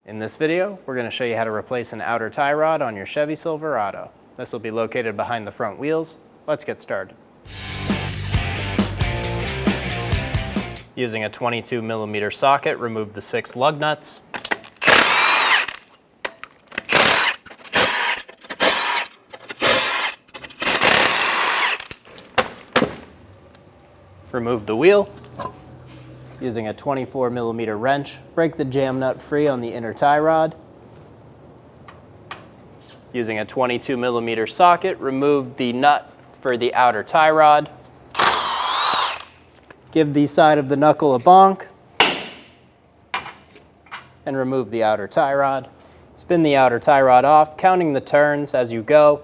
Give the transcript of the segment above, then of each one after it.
In this video, we're going to show you how to replace an outer tie rod on your Chevy Silverado. This will be located behind the front wheels. Let's get started. Using a 22mm socket, remove the 6 lug nuts. Remove the wheel. Using a 24mm wrench, break the jam nut free on the inner tie rod. Using a 22mm socket, remove the nut for the outer tie rod. Give the side of the knuckle a bonk and remove the outer tie rod. Spin the outer tie rod off, counting the turns as you go.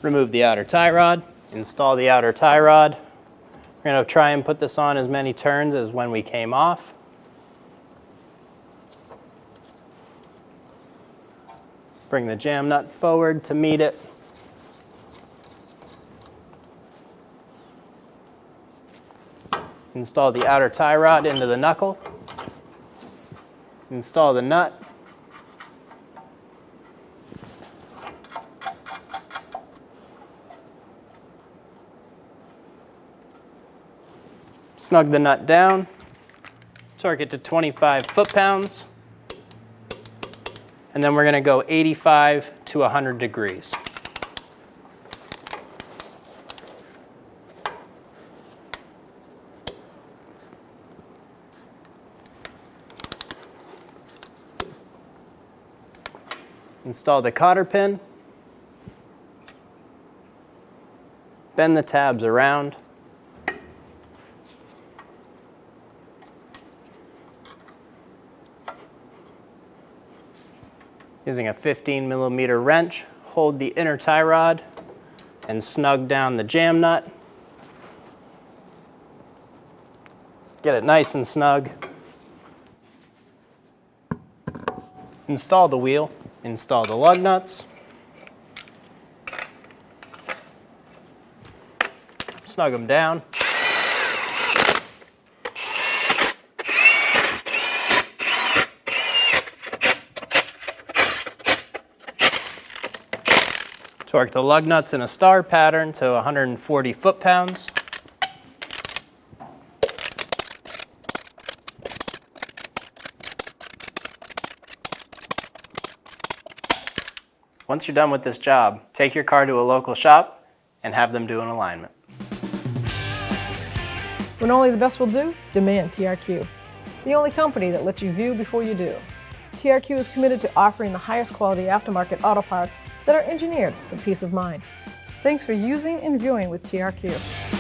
Remove the outer tie rod, install the outer tie rod. We're going to try and put this on as many turns as when we came off. Bring the jam nut forward to meet it. Install the outer tie rod into the knuckle. Install the nut. Snug the nut down. Torque it to 25 foot-pounds. And then we're going to go 85 to 100 degrees. Install the cotter pin. Bend the tabs around. Using a 15mm wrench, hold the inner tie rod and snug down the jam nut. Get it nice and snug. Install the wheel. Install the lug nuts. Snug them down. Torque the lug nuts in a star pattern to 140 foot-pounds. Once you're done with this job, take your car to a local shop and have them do an alignment. When only the best will do, demand TRQ. The only company that lets you view before you do. TRQ is committed to offering the highest quality aftermarket auto parts that are engineered for peace of mind. Thanks for using and viewing with TRQ.